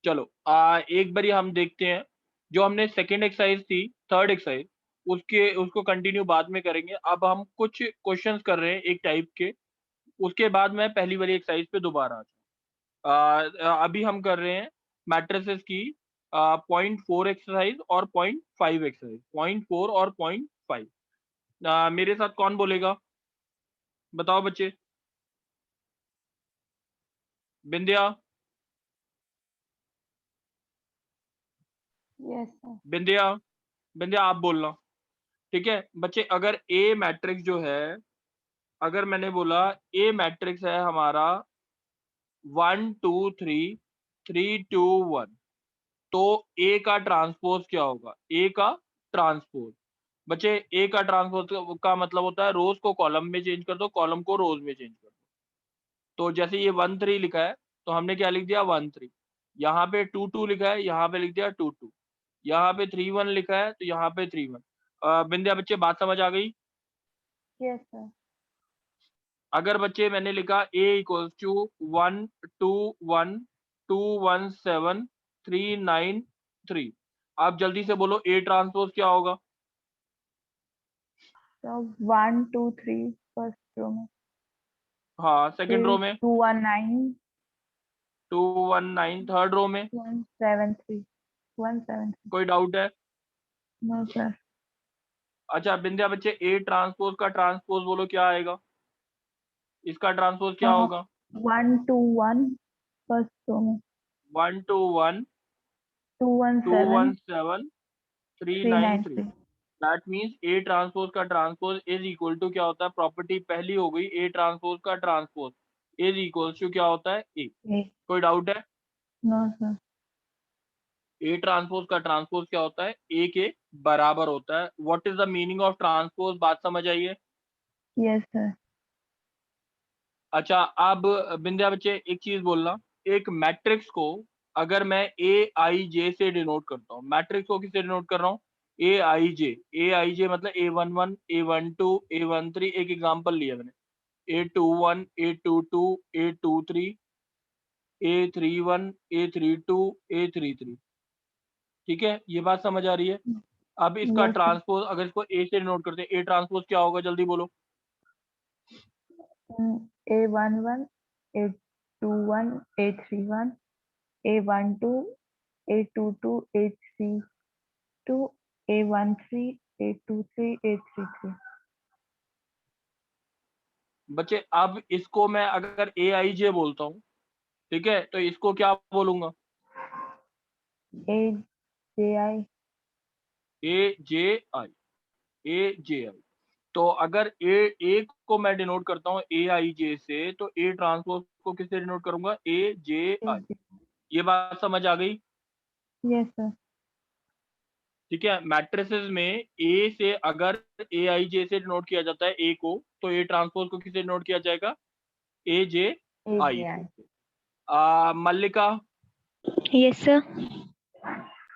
चलो एक बारी हम देखते हैं, जो हमने सेकेंड एक्सरसाइज थी, थर्ड एक्सरसाइज, उसको कंटिन्यू बाद में करेंगे। अब हम कुछ क्वेश्चंस कर रहे हैं एक टाइप के, उसके बाद मैं पहली वाली एक्सरसाइज पे दोबारा आ जाऊँ। अभी हम कर रहे हैं मैट्रिसेस की 0.4 एक्सरसाइज और 0.5 एक्सरसाइज, 0.4 और 0.5। मेरे साथ कौन बोलेगा, बताओ बच्चे। बिंदिया, यस सर। बिंदिया, बिंदिया आप बोलना। ठीक है बच्चे, अगर ए मैट्रिक्स जो है, अगर मैंने बोला ए मैट्रिक्स है हमारा 1 2 3 3 2 1, तो ए का ट्रांसपोज क्या होगा? ए का ट्रांसपोज, बच्चे ए का ट्रांसपोज का मतलब होता है रोज को कॉलम में चेंज कर दो, कॉलम को रोज में चेंज कर दो। तो जैसे ये 1 3 लिखा है, तो हमने क्या लिख दिया 1 3। यहाँ पे 2 2 लिखा है, यहाँ पे लिख दिया 2 2। यहाँ पे 3 1 लिखा है, तो यहाँ पे 3 1। बिंदिया बच्चे बात समझ आ गई? Yes sir. अगर बच्चे मैंने लिखा a इक्वल्स टू 1 2 1 2 1 7 3 9 3, आप जल्दी से बोलो a ट्रांसपोज क्या होगा? तो 1 2 3 फर्स्ट रो में, हाँ सेकंड फिर रो में 2 1 9 2 1 9, थर्ड रो में 1 7 3 1 7 3। कोई डाउट है? No sir. अच्छा बिंदिया बच्चे a ट्रांसपोज का ट्रांसपोज बोलो क्या आएगा, इसका ट्रांसपोज क्या होगा? 1 2 1 फर्स्ट रो में, 1 2 1 2 1 2 7 1 7 3 3 9 9 3। 3। दैट मीन्स ए ट्रांसपोज का ट्रांसपोज इज इक्वल टू क्या होता है? प्रॉपर्टी पहली हो गई, ए ट्रांसपोज का ट्रांसपोज इज इक्वल टू क्या होता है? ए। कोई डाउट है? No sir. ए ट्रांसपोज का ट्रांसपोज क्या होता है? ए के बराबर होता है। What is the meaning of transpose, बात समझ आई है? Yes sir. अच्छा अब बिंदिया बच्चे एक चीज बोलना, एक मैट्रिक्स को अगर मैं ए आई जे से डिनोट करता हूँ, मैट्रिक्स को किससे डिनोट कर रहा हूँ? ए आई जे। ए आई जे मतलब A11 A12 A13, एक एग्जांपल लिया मैंने, A21 A22 A23 A31 A32 A33। ठीक है, ये बात समझ आ रही है? अब इसका यस सर। ट्रांसपोज अगर इसको ए से डिनोट करते हैं, ए ट्रांसपोज क्या होगा, जल्दी बोलो। A11 A21 A31 A12 A22 A32 A13 A23 A33। बच्चे अब इसको मैं अगर ए आई जे बोलता हूँ, ठीक है, तो इसको क्या बोलूंगा? AJI। ए जे आई, ए जे आई। तो अगर ए को मैं डिनोट करता हूँ ए आई जे से, तो ए ट्रांसपोज को किससे डिनोट करूंगा? ए जे आई। ये बात समझ आ गई? Yes sir. ठीक है, मैट्रिसेस में ए से अगर ए आई जे से डिनोट किया जाता है ए को, तो ए ट्रांसपोज को किससे डिनोट किया जाएगा? ए जे आई AJI। से। मल्लिका, यस सर।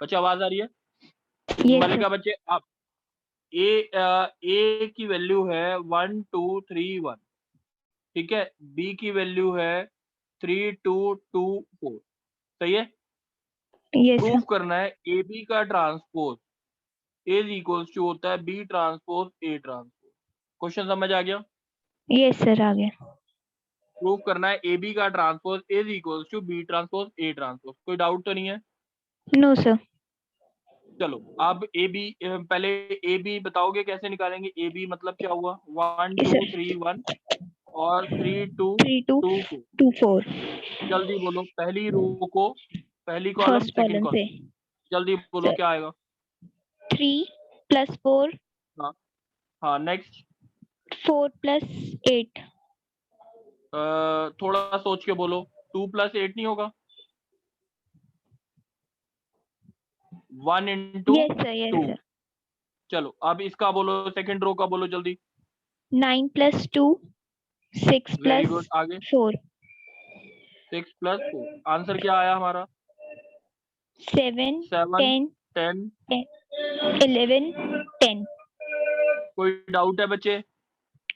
बच्चे आवाज आ रही है? यस मल्लिका सर। बच्चे, आप ए की वैल्यू है 1 2 3 1, ठीक है, बी की वैल्यू है 3 2 2 4, सही है? Yes proof sir. करना है ए बी का ट्रांसपोज इज इक्वल्स टू होता है B transpose A transpose. Question समझ आ गया? यस सर आ गया। प्रूफ करना है ए बी का transpose is equals to B transpose A transpose. कोई डाउट तो नहीं है? No sir. चलो अब ए बी, पहले ए बी बताओगे कैसे निकालेंगे? ए बी मतलब क्या हुआ? 1 यस 2 सर। 3 1 और 3 2 3 2 2 4। 2 4 जल्दी बोलो, पहली रो को, पहली कॉलम फर्स्ट सेकंड कॉलम से। कॉलम, जल्दी बोलो सर क्या आएगा? 3 प्लस 4 हाँ हाँ, नेक्स्ट। 4 प्लस 8। थोड़ा सोच के बोलो, 2 + 8 नहीं होगा? 1 into yes sir. Yes 2। Sir. चलो अब इसका बोलो, सेकंड रो का बोलो जल्दी। 9 प्लस 2 6 वेरी प्लस गुड, आगे। 4 6 + 4, आंसर क्या आया हमारा? 7 7 10 10। 11 10। कोई डाउट है बच्चे?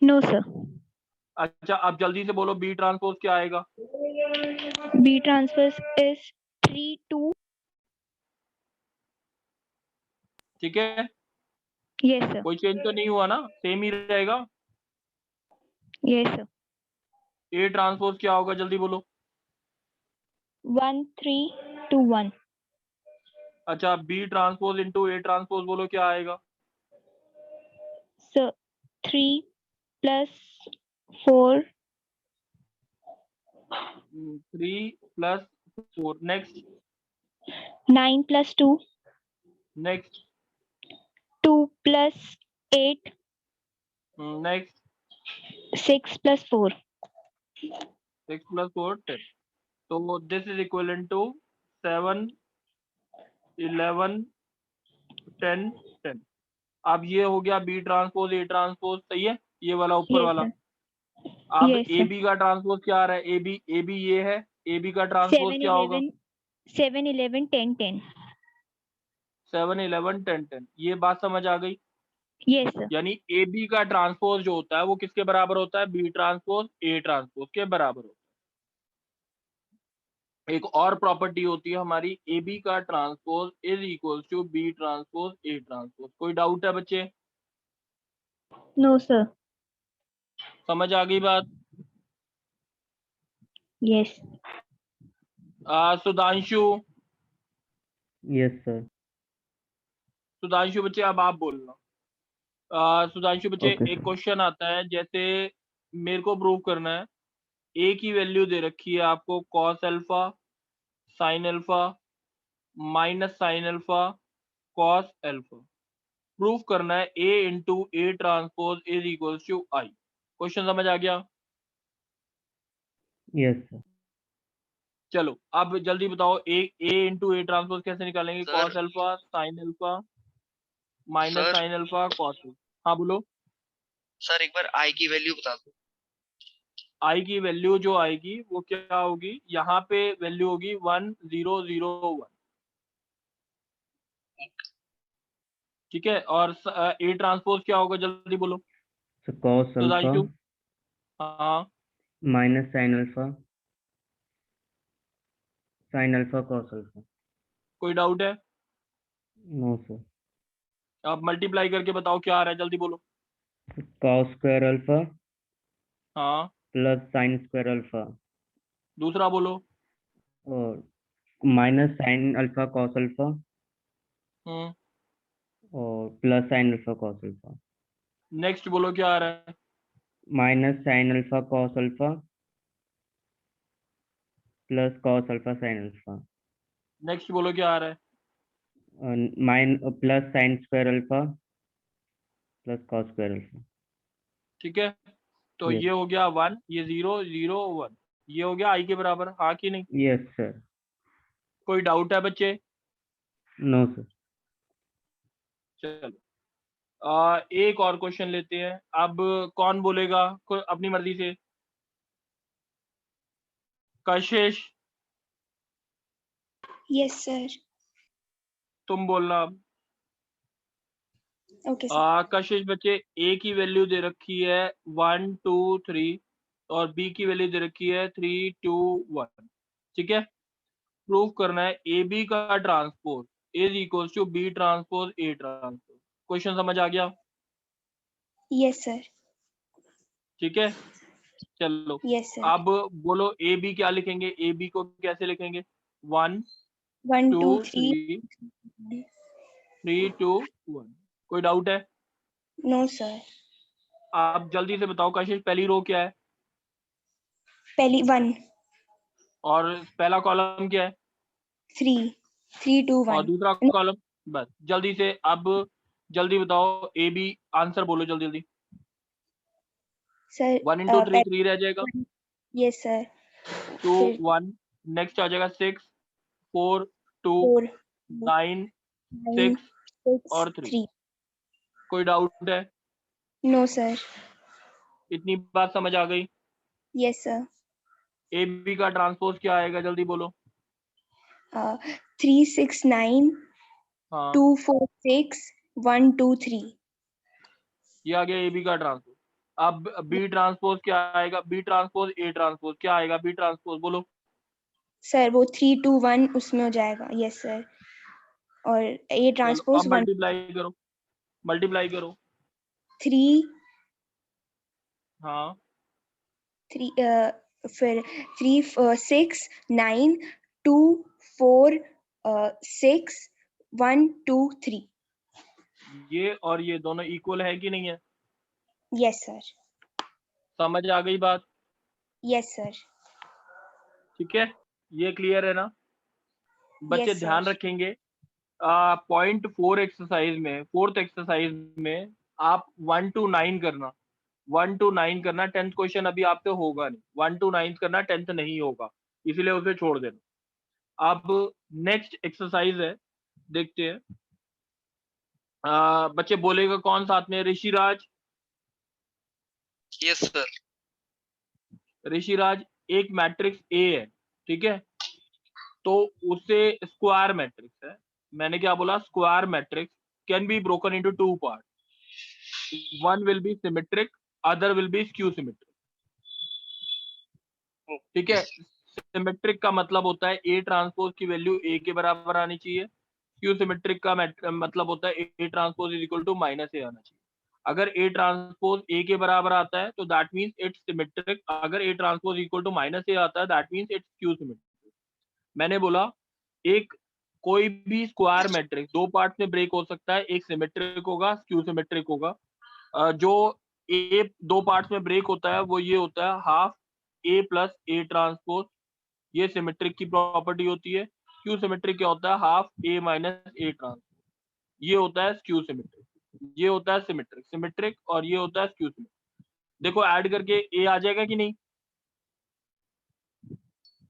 No sir. अच्छा अब जल्दी से बोलो बी ट्रांसपोज क्या आएगा? B transfer is 3 2. ठीक है, Yes sir. कोई चेंज तो नहीं हुआ ना, सेम ही रहेगा। Yes sir. ए ट्रांसपोज क्या होगा जल्दी बोलो। 1 3 2 1. अच्छा, B transpose into A transpose बोलो क्या आएगा। So 3 plus 4. 3 plus 4, next 9 plus 2. Next 2 plus 8. Next 6 plus 4. 6 plus 4 10। तो दिस इज इक्वल टू 7 11 10 10। अब ये हो गया बी ट्रांसपोज ए ट्रांसपोज, सही है, ये वाला ऊपर Yes वाला। sir. अब Yes ए sir. बी का ट्रांसपोज क्या आ रहा है, ए बी ये है, ए बी का ट्रांसपोज 7 क्या होगा। 11 7 11 10 10. 7 11 10 10, ये बात समझ आ गई। Yes sir. यानी ए बी का ट्रांसपोज जो होता है वो किसके बराबर होता है, बी ट्रांसपोज ए ट्रांसपोज के बराबर होता है। एक और प्रॉपर्टी होती है हमारी, ए बी का transpose is equal to B transpose A transpose. कोई डाउट है बच्चे, No sir. समझ आ गई बात। Yes. Sudhanshu, yes sir. Sudhanshu बच्चे अब आप बोलना। सुधांशु बच्चे Okay, एक sir. क्वेश्चन आता है, जैसे मेरे को प्रूव करना है, ए की वैल्यू दे रखी है आपको cos alpha, sine alpha, minus sine alpha, cos alpha. Proof करना है A into A transpose is equal to I. Question समझ आ गया। Yes sir. चलो अब जल्दी बताओ, ए इंटू ए ट्रांसपोज कैसे निकालेंगे। Sir. Cos alpha sine alpha minus sir. Sign alpha cos. हाँ बोलो। सर एक बार आई की वैल्यू बता दो। आई की वैल्यू जो आएगी वो क्या होगी, यहाँ पे वैल्यू होगी 1 0 0 1, ठीक है। और ए ट्रांसपोज क्या होगा जल्दी बोलो। सो कॉस अल्फा सुधांशु, हाँ minus sine alpha, sine alpha cos alpha. कोई डाउट है। No sir. अब मल्टीप्लाई करके बताओ क्या आ रहा है, जल्दी बोलो। कॉस स्क्वायर अल्फा हाँ प्लस साइन स्क्वायर अल्फा दूसरा बोलो। और minus sine alpha cos alpha hmm और plus sine alpha cos alpha. Next बोलो क्या आ रहा है। Minus sine alpha cos alpha plus cos alpha sine alpha. Next बोलो क्या आ रहा है। Plus sine square alpha plus cos square alpha. ठीक है, तो Yes. ये हो गया 1, ये 0 0 1, ये हो गया आई के बराबर, हाँ कि नहीं। Yes sir. कोई डाउट है बच्चे। No sir. चलो एक और क्वेश्चन लेते हैं। अब कौन बोलेगा अपनी मर्जी से। कशिश Yes, sir. तुम बोलना अब। Okay, sir. कशिश बच्चे, ए की वैल्यू दे रखी है 1 2 3 और बी की वैल्यू दे रखी है 3 2 1, ठीक है। प्रूव करना है ए बी का transpose is equal to B transpose A transpose. Question समझ आ गया। Yes, sir. ठीक है, चलो Yes, sir. अब बोलो ए बी क्या लिखेंगे, ए बी को कैसे लिखेंगे। 1 1 2 2 3. 3 3 2 1। कोई डाउट है। No, sir. आप जल्दी से बताओ कशिश, पहली रो क्या है पहली 1 और पहला कॉलम क्या है 3 3 2 और 1. दूसरा कॉलम। बस जल्दी से अब जल्दी बताओ ए बी आंसर बोलो जल्दी जल्दी। Sir. 1 इंटू 3 3 रह जाएगा, Yes, sir. 2 फिर 1, नेक्स्ट आ जाएगा 6 4 2 4 9 9 6 और 3। 3. कोई डाउट है। No, sir. इतनी बात समझ आ गई। Yes, sir. ए बी का ट्रांसपोज क्या आएगा जल्दी बोलो। 3 6 9 हाँ 2 4 6 1 2 3. ये आ गया ए बी का ट्रांसपोज। अब बी ट्रांसपोज क्या आएगा, बी ट्रांसपोज ए ट्रांसपोज क्या आएगा, बी ट्रांसपोज बोलो। सर वो 3 2 1 उसमें हो जाएगा। Yes sir. और ए चलो ट्रांसपोज अब 1 मल्टीप्लाई करो 3 हाँ 3 फिर 3 6 9 2 4 6 1 2 3। ये और ये दोनों इक्वल है कि नहीं है? Yes sir. समझ आ गई बात? Yes sir. ठीक है, ये क्लियर है ना? बच्चे यस ध्यान सर। रखेंगे, पॉइंट 4 एक्सरसाइज में, 4th एक्सरसाइज में आप 1 to 9 करना, 1 to 9 करना। 10th क्वेश्चन अभी आपसे होगा नहीं, 1 to 9 करना, 10th नहीं होगा, इसलिए उसे छोड़ देना। अब नेक्स्ट एक्सरसाइज है, देखते हैं। बच्चे बोलेगा कौन साथ में? Rishiraj, yes sir. ऋषिराज एक मैट्रिक्स ए है, ठीक है, तो उसे स्क्वायर मैट्रिक्स है। मैंने क्या बोला? Square matrix can be broken into 2 part, one will be symmetric, other will be skew symmetric. ठीक है, सिमेट्रिक का मतलब होता है ए ट्रांसपोज की वैल्यू ए के बराबर आनी चाहिए, स्क्यू सिमेट्रिक का मतलब होता है A transpose is equal to minus A आना चाहिए। अगर ए ट्रांसपोज ए के बराबर आता है तो दैट मींस इट्स सिमेट्रिक, अगर A transpose equal to minus A आता है that means it's skew symmetric. मैंने बोला एक कोई भी स्क्वायर मैट्रिक्स 2 पार्ट में ब्रेक हो सकता है, एक सिमेट्रिक होगा, स्क्यू सिमेट्रिक होगा। जो ए 2 पार्ट्स में ब्रेक होता है वो ये होता है half A plus A transpose, ये सिमेट्रिक की प्रॉपर्टी होती है। स्क्यू सिमेट्रिक क्या होता है? Half A minus A transpose, ये होता है स्क्यू सिमेट्रिक। ये होता है सिमेट्रिक, सिमेट्रिक और ये होता है स्क्यू सिमेट्रिक। देखो ऐड करके ए आ जाएगा कि नहीं?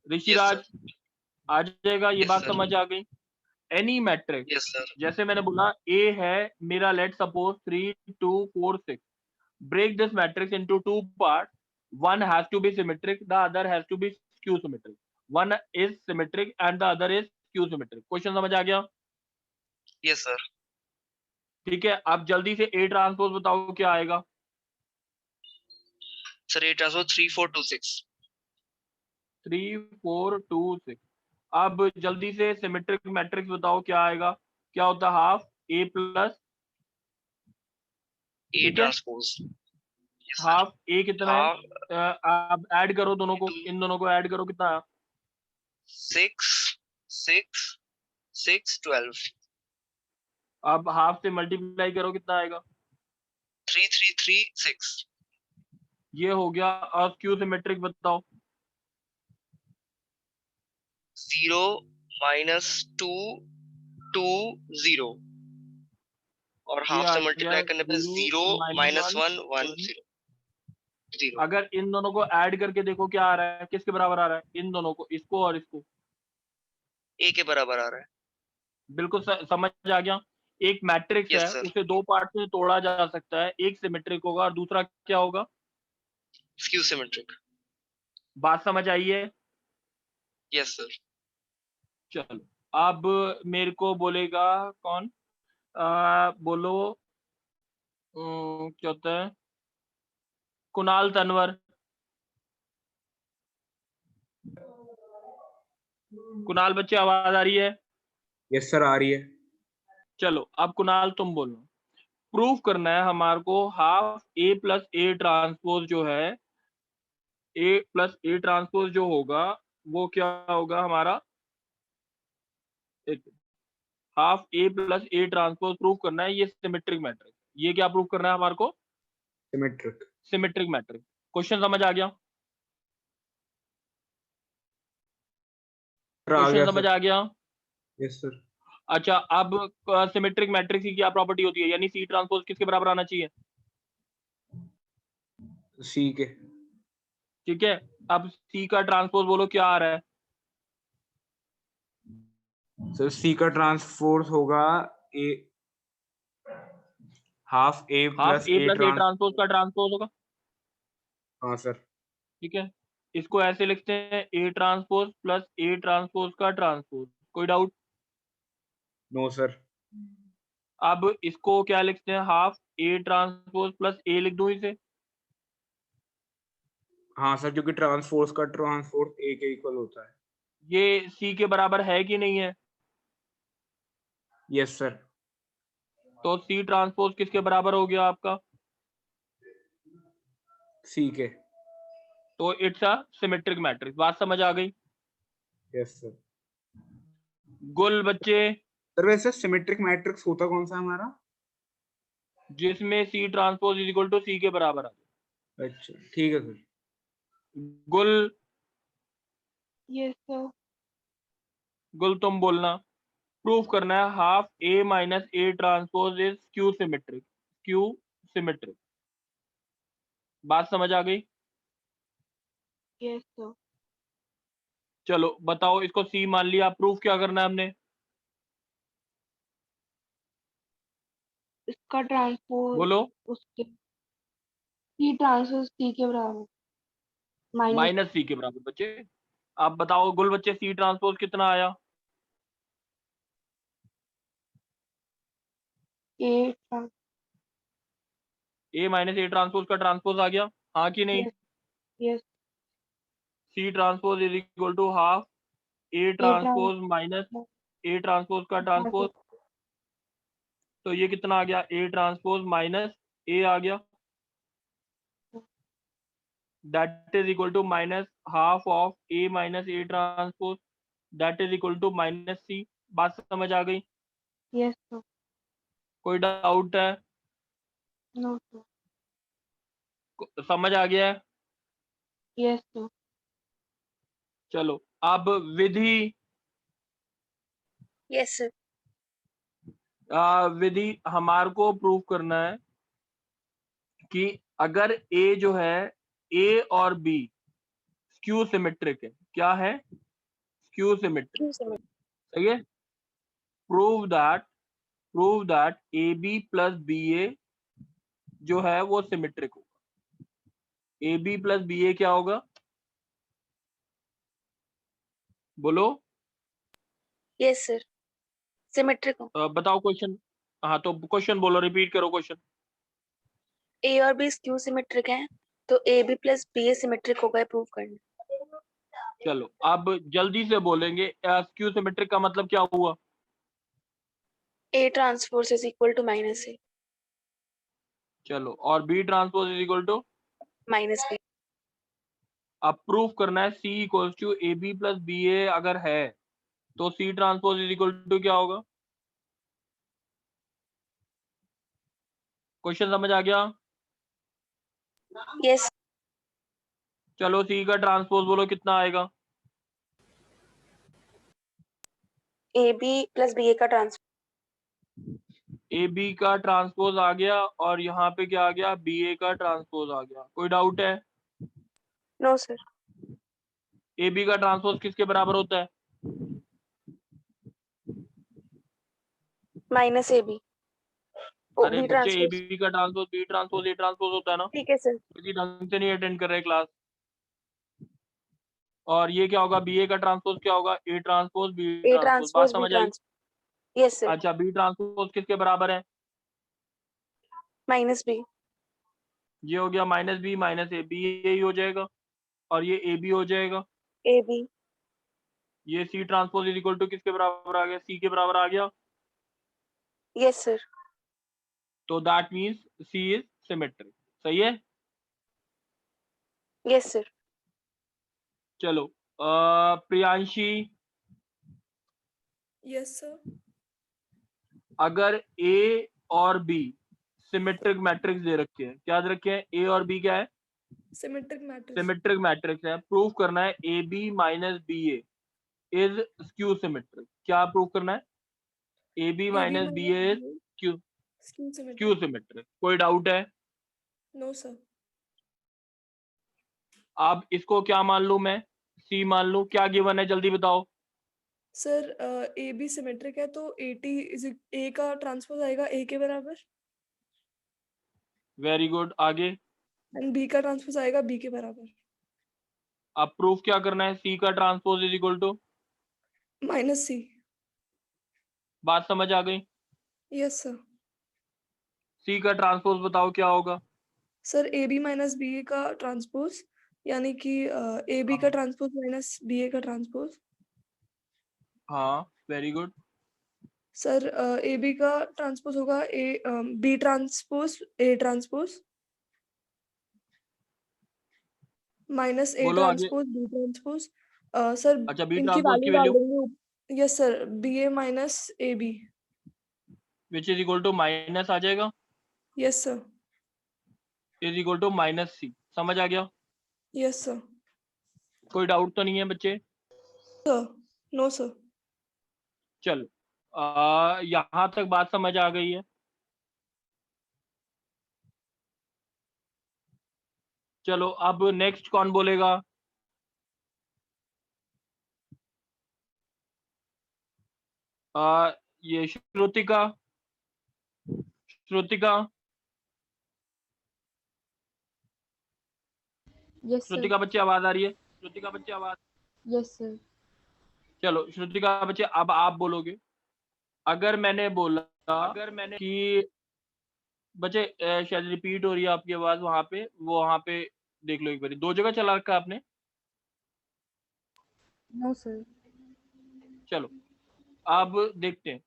ऋषिराज आ जाएगा, ये Yes, बात sir. समझ आ गई? Any matrix, yes sir. जैसे मैंने बोला ए है मेरा, let suppose 3 2 4 6, break this matrix into 2 parts, one has to be symmetric, the other has to be skew symmetric, one is symmetric and the other is skew symmetric। Question समझ आ गया? Yes sir. ठीक है, अब जल्दी से A transpose बताओ क्या आएगा? Sir A transpose 3 4 2 6। 3 4 2 6। अब जल्दी से सिमेट्रिक मैट्रिक्स बताओ क्या आएगा? क्या होता है? हाफ ए प्लस, ए ठीक है, ट्रांसपोज। हाफ ए कितना है? हाफ आप ऐड करो दोनों को, इन दोनों को ऐड करो, कितना आया? 6 6 6 12। अब हाफ से मल्टीप्लाई करो, कितना आएगा? 3 3 3 6। ये हो गया। और स्क्यू सिमेट्रिक बताओ। 0 minus 2 2 0 और ये हाफ आ से गया मल्टीप्लाई करने पे 0 minus 1 1 0 0। अगर इन दोनों को ऐड करके देखो क्या आ रहा है, किसके बराबर आ रहा है? इन दोनों को, इसको और इसको, ए के बराबर आ रहा है। बिल्कुल समझ आ गया। एक मैट्रिक्स यस है, सर। उसे 2 पार्ट में तोड़ा जा सकता है, एक सिमेट्रिक होगा और दूसरा क्या होगा? Skew symmetric. बात समझ आई है? Yes sir. चलो अब मेरे को बोलेगा कौन? बोलो, क्या होता है? कुणाल तनवर। कुणाल बच्चे आवाज आ रही है? यस सर आ रही है। चलो अब कुणाल तुम बोलो। प्रूफ करना है हमारे को half A plus A transpose जो है, ए प्लस ए ट्रांसपोज जो होगा वो क्या होगा हमारा? Half A plus A transpose proof करना है, ये सिमेट्रिक मैट्रिक्स। ये क्या प्रूफ करना है हमारे को? सिमेट्रिक। Symmetric matrix. क्वेश्चन समझ आ गया? क्वेश्चन समझ आ गया? Yes sir. अच्छा, अब सिमेट्रिक मैट्रिक्स की क्या प्रॉपर्टी होती है? यानी सी ट्रांसपोज किसके बराबर आना चाहिए? सी के। ठीक है, अब सी का ट्रांसपोज बोलो क्या आ रहा है? सर सी का ट्रांसपोज होगा A, half A plus A transpose का ट्रांसपोज होगा। हाँ सर। ठीक है, इसको ऐसे लिखते हैं A transpose plus A transpose का ट्रांसपोज। कोई डाउट? No sir. अब इसको क्या लिखते हैं? Half A transpose plus A लिख दूं इसे? हाँ सर, क्योंकि ट्रांसपोज का ट्रांसपोज ए के इक्वल होता है। ये सी के बराबर है कि नहीं है? Yes sir. तो सी ट्रांसपोज किसके बराबर हो गया आपका? सी के। तो इट्स अ सिमेट्रिक मैट्रिक्स। बात समझ आ गई? Yes sir. गुल बच्चे, सर वैसे सिमेट्रिक मैट्रिक्स होता कौन सा हमारा? जिसमें C transpose is equal to C के बराबर है। अच्छा ठीक है सर। गुल, यस सर। गुल तुम बोलना। प्रूफ करना है half A minus A transpose is skew symmetric. Q symmetric. बात समझ आ गई? Yes sir. चलो बताओ, इसको सी मान लिया, प्रूफ क्या करना है हमने? इसका ट्रांसपोज बोलो। उसके सी ट्रांसपोज सी के बराबर माइनस सी के बराबर बच्चे। आप बताओ गुल बच्चे, सी ट्रांसपोज कितना आया? A A minus A transpose का ट्रांसपोज आ गया, हाँ कि नहीं? Yes C transpose is equal to half A transpose minus A transpose का ट्रांसपोज। तो ये कितना आ गया? ए ट्रांसपोज माइनस ए आ गया, that is equal to minus half of A minus A transpose, that is equal to minus C. बात समझ आ गई? Yes sir. कोई डाउट है? No sir. समझ आ गया है? Yes sir. चलो अब विधि। Yes sir. विधि हमारे को प्रूव करना है कि अगर ए जो है, ए और बी स्क्यू सिमेट्रिक है। क्या है? Skew symmetric. सही है। Prove that A B plus B A जो है वो सिमेट्रिक होगा। A B plus B A क्या होगा? बोलो। Yes sir. सिमेट्रिक बताओ क्वेश्चन। हाँ तो क्वेश्चन बोलो, रिपीट करो क्वेश्चन। ए और बी स्क्यू सिमेट्रिक है, तो A B plus B A symmetric होगा, प्रूव करना। चलो अब जल्दी से बोलेंगे, स्क्यू सिमेट्रिक का मतलब क्या हुआ? A transpose is equal to minus A चलो, और B transpose is equal to minus B. अब प्रूफ करना है C equal to A B plus B A अगर है तो C transpose is equal to क्या होगा? क्वेश्चन समझ आ गया? यस। चलो सी का ट्रांसपोज बोलो कितना आएगा? ए बी प्लस बी ए का ट्रांसपोज। ए बी का ट्रांसपोज आ गया और यहाँ पे क्या आ गया? बी ए का ट्रांसपोज आ गया। कोई डाउट है? No sir. ए बी का ट्रांसपोज किसके बराबर होता है? Minus A B. अरे बच्चे, ए बी का transpose B transpose A transpose होता है ना। ठीक है सर। क्योंकि ढंग से नहीं अटेंड कर रहे क्लास। और ये क्या होगा? बी ए का ट्रांसपोज क्या होगा? A transpose B A transpose. बात ट्रांसपोज बी समझ आई? ट्रांसपोज। Yes sir. अच्छा, बी ट्रांसपोज किसके बराबर है? Minus B. ये हो गया minus B minus A, B A ही हो जाएगा और ये ए बी हो जाएगा। A B. ये C transpose is equal to किसके बराबर आ गया? सी के बराबर आ गया। Yes sir. तो that means C is symmetric. सही है। Yes sir. चलो प्रियांशी, यस सर। अगर ए और बी सिमेट्रिक मैट्रिक्स दे रखे हैं, क्या दे रखे हैं? ए और बी क्या है? Symmetric matrix. सिमेट्रिक मैट्रिक्स है। प्रूफ करना है A B minus B A is skew symmetric. क्या प्रूफ करना है? A B minus B A is skew symmetric. कोई डाउट है? No sir. अब इसको क्या मान लूं मैं? सी मान लूं? क्या गिवन है जल्दी बताओ। सर ए बी सिमेट्रिक है तो ए टी इज ए का ट्रांसपोज आएगा ए के बराबर, वेरी गुड। आगे? एंड बी का ट्रांसपोज आएगा बी के बराबर। अब प्रूफ क्या करना है? सी का transpose is equal to minus C. बात समझ आ गई? Yes sir. सी का ट्रांसपोज बताओ क्या होगा? Sir A B minus B A का ट्रांसपोज, यानी कि ए बी का ट्रांसपोज माइनस बी ए का ट्रांसपोज। हाँ, very good. Sir A B का ट्रांसपोज होगा A B transpose A transpose minus A बोलो आगे। Transpose B transpose. सर अच्छा, बी इनकी ट्रांसपोज की वैल्यू डाल वैल्यू देंगे। Yes sir, B A minus A B. Which is equal to minus आ जाएगा, yes sir. Is equal to minus सी। समझ आ गया? Yes sir. कोई डाउट तो नहीं है बच्चे? Sir no sir. चलो, यहाँ तक बात समझ आ गई है। चलो, अब नेक्स्ट कौन बोलेगा? ये श्रुतिका। Shrutika, yes sir. श्रुतिका बच्चे आवाज आ रही है? श्रुतिका बच्चे आवाज। Yes sir. चलो श्रुतिका बच्चे, अब आप बोलोगे। अगर मैंने बोला कि बच्चे शायद रिपीट हो रही है आपकी आवाज वहां पे, वो वहां पे देख लो एक बार। दो जगह चला रखा है आपने? No sir. चलो अब देखते हैं।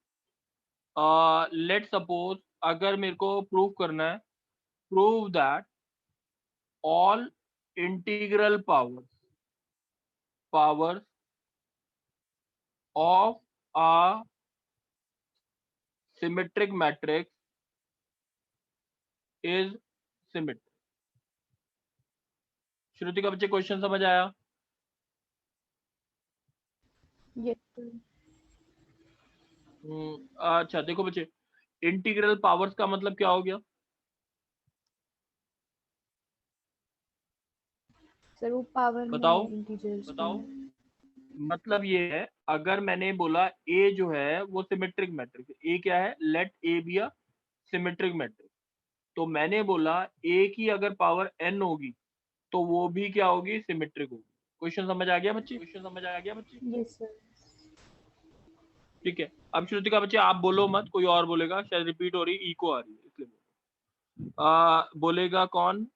लेट सपोज अगर मेरे को प्रूव करना है, prove that all integral powers of a symmetric matrix is symmetric। Shrutika बच्चे, क्वेश्चन समझ आया? Yes sir. अच्छा देखो बच्चे, इंटीग्रल पावर्स का मतलब क्या हो गया? सर वो पावर बताओ में इंटीजर्स बताओ। मतलब ये है, अगर मैंने बोला ए जो है वो सिमेट्रिक मैट्रिक्स है, ए क्या है? Let A B a symmetric matrix. तो मैंने बोला ए की अगर पावर n होगी तो वो भी क्या होगी? सिमेट्रिक होगी। क्वेश्चन समझ आ गया बच्चे? Yes sir. ठीक है। अब श्रुतिका बच्चे आप बोलो मत, कोई और बोलेगा, शायद रिपीट हो रही, इको आ रही है इसलिए। बोलेगा कौन?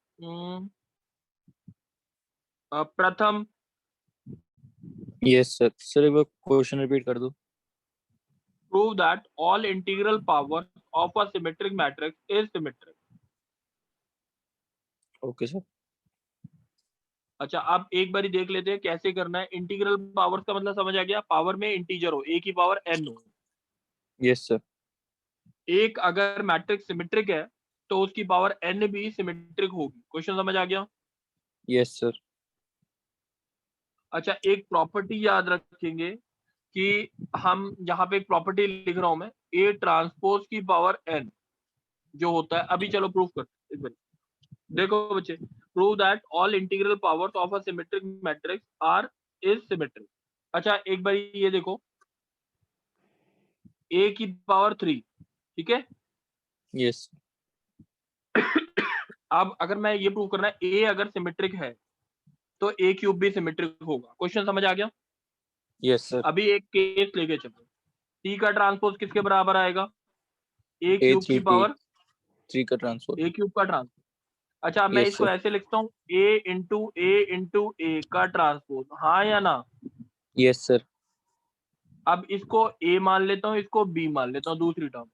प्रथम। Yes sir. सर एक बार क्वेश्चन रिपीट कर दो। Prove that all integral power of a symmetric matrix is symmetric. Okay sir. अच्छा, अब एक बारी देख लेते हैं कैसे करना है। इंटीग्रल पावर्स का मतलब समझ आ गया? पावर में इंटीजर हो, ए की पावर n हो। Yes sir. एक अगर मैट्रिक्स सिमेट्रिक है तो उसकी पावर n भी सिमेट्रिक होगी। क्वेश्चन समझ आ गया? Yes sir. अच्छा, एक प्रॉपर्टी याद रखेंगे कि हम यहाँ पे एक प्रॉपर्टी लिख रहा हूं मैं, ए ट्रांसपोज की पावर n जो होता है। अभी चलो प्रूफ करते हैं। देखो बच्चे, prove that all integral powers of a symmetric matrix are is symmetric. अच्छा एक बार ये देखो, a की पावर 3, ठीक है? यस। अब अगर मैं ये प्रूव करना है a अगर सिमेट्रिक है तो a क्यूब भी सिमेट्रिक होगा। क्वेश्चन समझ आ गया? Yes sir. अभी एक केस लेके चलो, c का ट्रांसपोज किसके बराबर आएगा? a ए क्यूब की पावर 3 का ट्रांसफर। a क्यूब का ट्रांसपोज। अच्छा मैं यस इसको सर। ऐसे लिखता हूँ, a का ट्रांसपोज, हाँ या ना? Yes sir. अब इसको a मान लेता हूँ, इसको b मान लेता हूँ, दूसरी टर्म।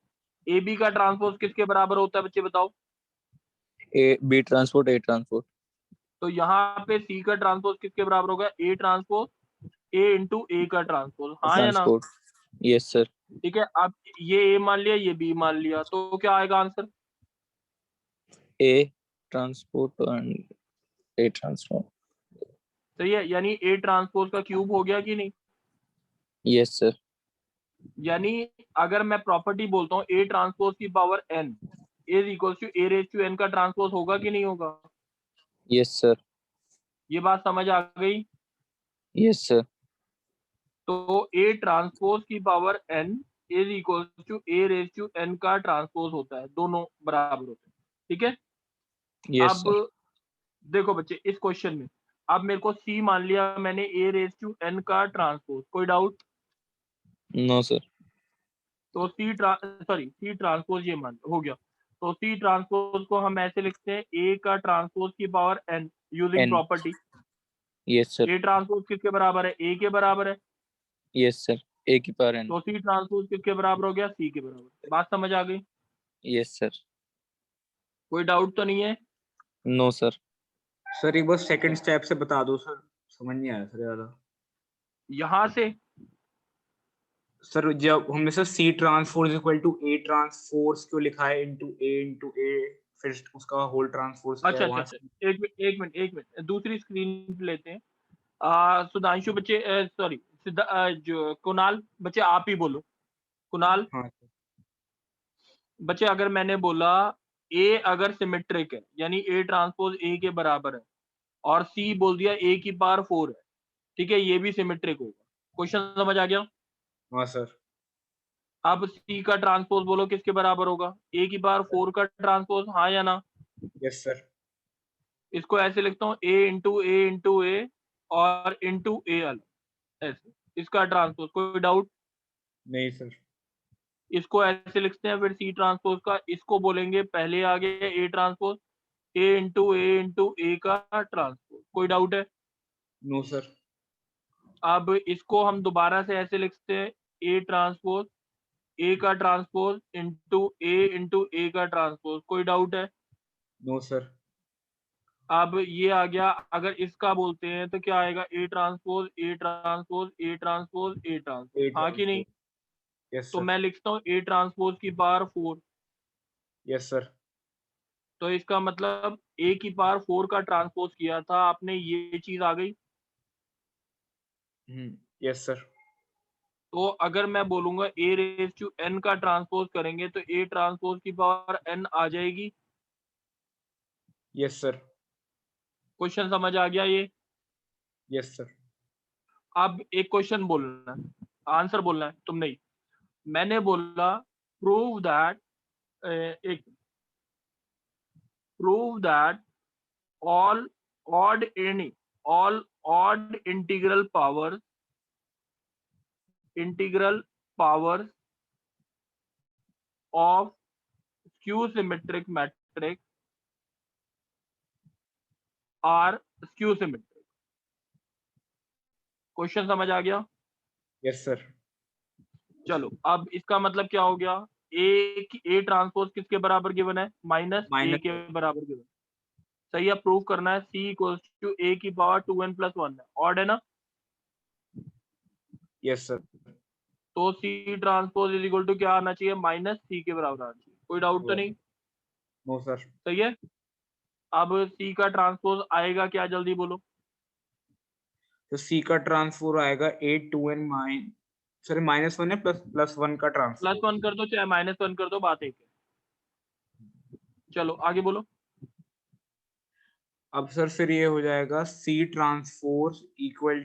ए बी का ट्रांसपोज किसके बराबर होता है बच्चे बताओ? A B transport A transport. तो यहाँ पे c का ट्रांसपोज किसके बराबर होगा? a ट्रांसपोज a का ट्रांसपोज, हाँ या ना? ट्रांसपोर्ट। Yes sir. ठीक है। अब ये a मान लिया, ये b मान लिया, तो क्या आएगा answer? A transport and A transport. सही है, यानी a ट्रांसपोज का क्यूब हो गया कि नहीं? Yes sir. यानी अगर मैं प्रॉपर्टी बोलता हूँ a ट्रांसपोज की power n is equal to a raise to n का ट्रांसपोज होगा कि नहीं होगा? Yes sir. ये बात समझ आ गई? Yes sir. तो a ट्रांसपोज की power n is equal to a raise to n का ट्रांसपोज होता है, दोनों बराबर होते हैं। ठीक है? यस अब सर। देखो बच्चे, इस क्वेश्चन में अब मेरे को c मान लिया मैंने a रेज टू n का ट्रांसपोज, कोई डाउट? No sir. तो c ट्रांसपोज ये मान हो गया। तो c ट्रांसपोज को हम ऐसे लिखते हैं, a का ट्रांसपोज की power n using N। Property. Yes sir. a transpose किसके बराबर है? a के बराबर है। Yes sir. A की पावर n। तो सी ट्रांसपोज किसके बराबर हो गया? सी के बराबर। बात समझ आ गई? Yes sir. कोई डाउट तो नहीं है? No sir. सर एक बार सेकंड स्टेप से बता दो सर, समझ नहीं आया सर ज्यादा। यहाँ से सर जब हमने sir C transpose equal to A transpose क्यों लिखा है इनटू ए, फिर उसका होल ट्रांसपोज क्या अच्छा है अच्छा वहां अच्छा, से? एक मिनट दूसरी स्क्रीन पे लेते हैं। सुधांशु बच्चे, सॉरी जो कुणाल बच्चे, आप ही बोलो। कुणाल हाँ बच्चे, अगर मैंने बोला ए अगर सिमेट्रिक है यानी ए ट्रांसपोज ए के बराबर है, और सी बोल दिया ए की पावर 4 है, ठीक है, ये भी सिमेट्रिक होगा। क्वेश्चन समझ आ गया? हाँ सर। अब सी का ट्रांसपोज बोलो किसके बराबर होगा? ए की पावर 4 का ट्रांसपोज, हाँ या ना? Yes sir. इसको ऐसे लिखता हूँ, ए और इंटू ए अलग, ऐसे इसका ट्रांसपोज। कोई डाउट? नहीं सर। इसको ऐसे लिखते हैं फिर सी ट्रांसपोज का, इसको बोलेंगे पहले आ गया ए ट्रांसपोज, ए इंटू ए का ट्रांसपोज। कोई डाउट है? No sir. अब इसको हम दोबारा से ऐसे लिखते हैं, ए ट्रांसपोज ए का ट्रांसपोज इंटू ए का ट्रांसपोज। कोई डाउट है? No sir. अब ये आ गया, अगर इसका बोलते हैं तो क्या आएगा? ए ट्रांसपोज हाँ कि नहीं? यस तो सर। मैं लिखता हूँ ए ट्रांसपोज की पावर 4। Yes sir. तो इसका मतलब ए की पावर 4 का ट्रांसपोज किया था आपने, ये चीज आ गई। Yes sir. तो अगर मैं बोलूंगा ए रेज टू एन का ट्रांसपोज करेंगे तो ए ट्रांसपोज की पावर एन आ जाएगी। Yes sir. क्वेश्चन समझ आ गया ये? Yes sir. अब एक क्वेश्चन बोलना है, आंसर बोलना है, तुम नहीं। मैंने बोला prove that all odd integral powers of skew symmetric matrix are skew symmetric। Question समझ आ गया? Yes sir. चलो, अब इसका मतलब क्या हो गया? ए ट्रांसपोज किसके बराबर गिवन है? माइनस ए के बराबर गिवन। सही है, प्रूव करना है सी इक्वल्स टू ए की पावर 2n+1 है, ऑड है ना? Yes sir. तो C transpose is equal to क्या आना चाहिए? माइनस सी के बराबर आना चाहिए। कोई डाउट तो नहीं? No sir. सही है। अब सी का ट्रांसपोज आएगा क्या, जल्दी बोलो। तो सी का ट्रांसपोज आएगा A2n सॉरी -1 है +1 का ट्रांसपोज। +1 कर दो चाहे -1 कर दो, बात एक है। चलो आगे बोलो। अब सर फिर ये हो जाएगा C transpose equal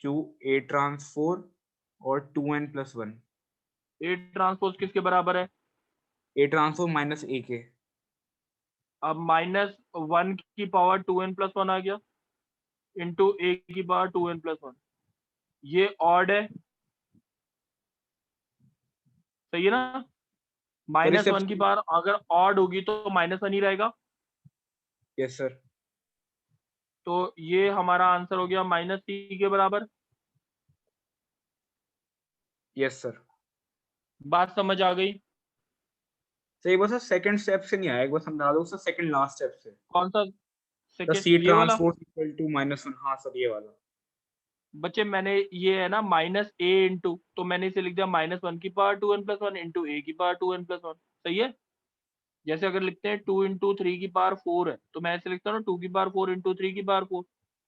to A transpose और 2n+1। ए ट्रांसपोज किसके बराबर है? ए ट्रांसपोज -a के। अब -1 की पावर 2n+1 आ गया इंटू ए की पावर 2n+1। ये ऑड है, सही है ना? -1 की पावर अगर ऑड होगी तो -1 ही रहेगा। Yes sir. तो ये हमारा आंसर हो गया -c के बराबर। Yes sir. बात समझ आ गई? सही बस सेकंड स्टेप से नहीं आया, एक बार समझा दो सर, सेकंड लास्ट स्टेप से। कौन सा द सेकंड? सी ये वाला ट्रांसपोज इक्वल टू -1। हाँ सर ये वाला। बच्चे, मैंने ये है ना -a इंटू, तो मैंने इसे लिख दिया -1 की पावर 2n+1 इंटू ए की पावर 2n+1। सही है। जैसे अगर लिखते हैं 2 इंटू 3 की पावर 4 है, तो मैं ऐसे लिखता हूँ 2 की पावर 4 इंटू 3 की पावर 4।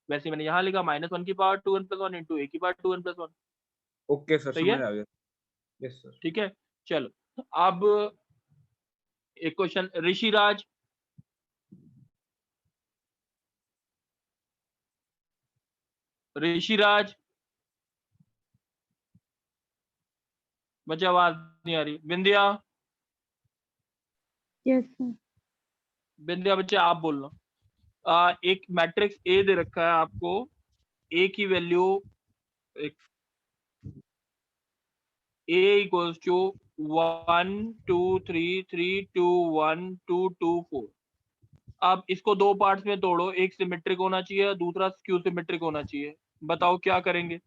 वैसे मैंने यहाँ लिखा -1 की पावर 2n+1 इंटू ए की पावर 2n+1। ओके सर, सही है? समझ आ गया। Yes sir. ठीक है। चलो अब एक क्वेश्चन, ऋषिराज। ऋषिराज बच्चे, आवाज नहीं आ रही। बिंदिया, यस सर। बिंदिया बच्चे आप बोलना। एक मैट्रिक्स ए दे रखा है आपको, ए की वैल्यू ए इक्वल्स टू 1 2 3 3 2 1 2 2 4। अब इसको दो पार्ट्स में तोड़ो, एक सिमेट्रिक होना चाहिए, दूसरा स्क्यू सिमेट्रिक होना चाहिए। बताओ क्या करेंगे?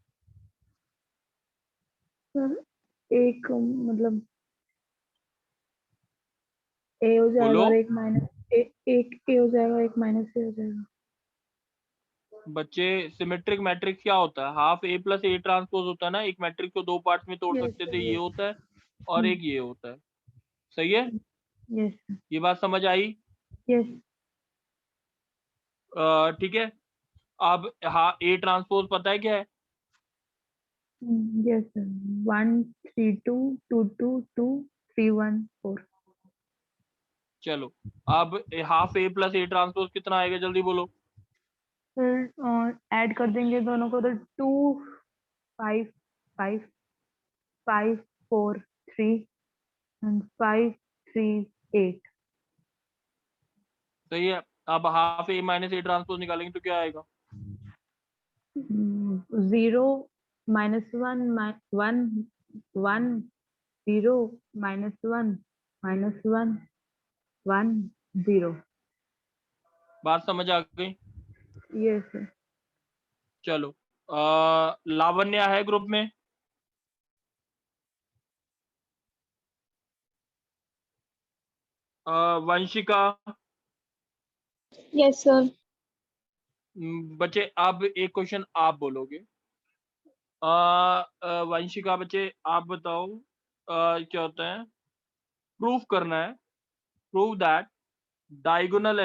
सर एक मतलब ए हो जाएगा बोलो और एक माइनस एक ए हो जाएगा, एक माइनस ए हो जाएगा। बच्चे, सिमेट्रिक मैट्रिक्स क्या होता है? Half A plus A transpose होता है ना। एक मैट्रिक्स को दो पार्ट्स में तोड़ Yes, सकते sir. थे, ये होता है, और एक ये होता है। सही है? Yes sir. ये बात समझ आई? यस ठीक है। अब हाँ, ए ट्रांसपोज पता है क्या है? Yes sir. 1 3 2 2 2 2 3 1 4। चलो, अब half A plus A transpose कितना आएगा, जल्दी बोलो। सर ऐड कर देंगे दोनों को तो 2 5 5 5 4 3 एंड 5 3 8। सही है। अब half A minus A transpose निकालेंगे तो क्या आएगा? 0 -1 1 1 0 -1 -1 1 0। बात समझ आ गई? Yes sir. चलो, लावण्या है ग्रुप में? वंशिका? Yes sir. बच्चे, अब एक क्वेश्चन आप बोलोगे। वंशिका बच्चे, आप बताओ, क्या होता है? प्रूफ करना है, prove that diagonal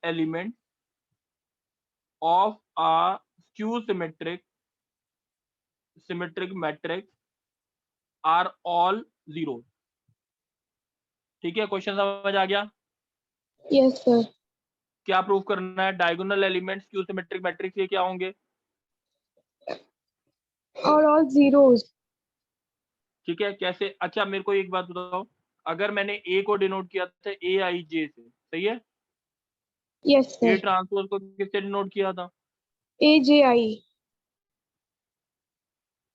element of a skew symmetric matrix are all zero। ठीक है, क्वेश्चन समझ आ गया? Yes sir. क्या प्रूफ करना है? Diagonal elements skew symmetric matrix ये क्या होंगे? और ऑल जीरोस। ठीक है, कैसे? अच्छा, मेरे को एक बात बताओ, अगर मैंने ए को डिनोट किया था ए आई जे से, सही है? यस ए सर। ट्रांसपोज को किससे डिनोट किया था? ए जे आई।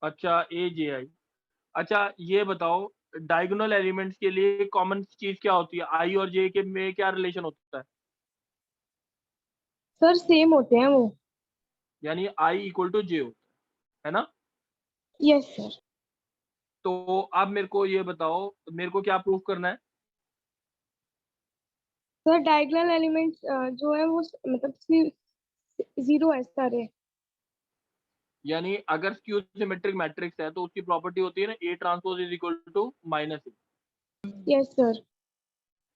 अच्छा, ए जे आई। अच्छा, ये बताओ, डायगोनल एलिमेंट्स के लिए कॉमन चीज क्या होती है? आई और जे के में क्या रिलेशन होता है? सर सेम होते हैं वो। यानी आई इक्वल टू जे होता है ना? Yes sir. तो अब मेरे को ये बताओ, मेरे को क्या प्रूफ करना है? सर डायगोनल एलिमेंट्स जो है वो मतलब जीरो है सारे। यानी अगर स्क्यू सिमेट्रिक मैट्रिक्स है तो उसकी प्रॉपर्टी होती है ना, A transpose is equal to minus A. Yes sir.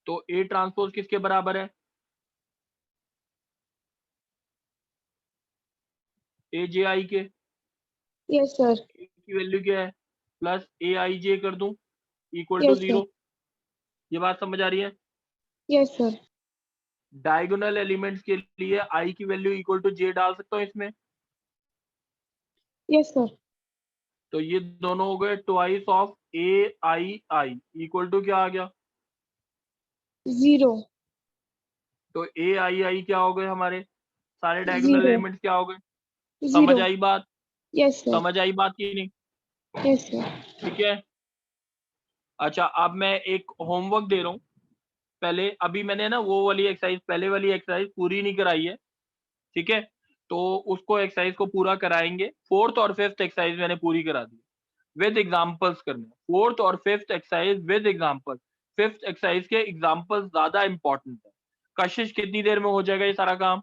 तो ए ट्रांसपोज किसके बराबर है? ए जे आई के। Yes sir. ए की वैल्यू क्या है? प्लस ए आई जे कर दूं इक्वल टू यस सर। 0। ये बात समझ आ रही है? Yes sir. डायगोनल एलिमेंट्स के लिए आई की वैल्यू इक्वल टू जे डाल सकता हूँ इसमें। Yes sir. तो ये दोनों हो गए twice of A I I equal to क्या आ गया? जीरो। तो ए आई आई क्या हो गए हमारे? सारे डायगोनल जीरो। एलिमेंट्स क्या हो गए? समझ जीरो। आई बात? Yes sir. समझ आई बात की नहीं? Yes sir. ठीक है। अच्छा, अब मैं एक होमवर्क दे रहा हूँ। पहले अभी मैंने ना वो वाली एक्सरसाइज, पहले वाली एक्सरसाइज पूरी नहीं कराई है, ठीक है? तो उसको एक्सरसाइज को पूरा कराएंगे। फोर्थ और फिफ्थ एक्सरसाइज मैंने पूरी करा दी विद एग्जांपल्स करने। फोर्थ और fifth exercise with example. Fifth exercise के एग्जांपल्स ज्यादा इंपॉर्टेंट है। कशिश, कितनी देर में हो जाएगा ये सारा काम?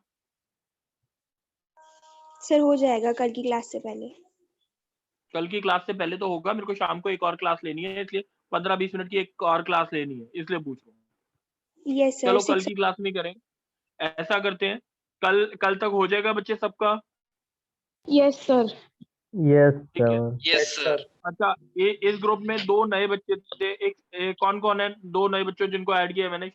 सर हो जाएगा कल की क्लास से पहले। कल की क्लास से पहले तो होगा, मेरे को शाम को एक और क्लास लेनी है, इसलिए 15-20 मिनट की एक और क्लास लेनी है, इसलिए पूछ रहा हूँ। Yes sir. चलो, कल की क्लास में करें। ऐसा करते हैं, कल तक हो जाएगा बच्चे सबका? Yes sir. यस ठीक है। सर। Yes sir. अच्छा, इस ग्रुप में 2 नए बच्चे थे। एक कौन कौन है 2 नए बच्चों जिनको ऐड किया है मैंने?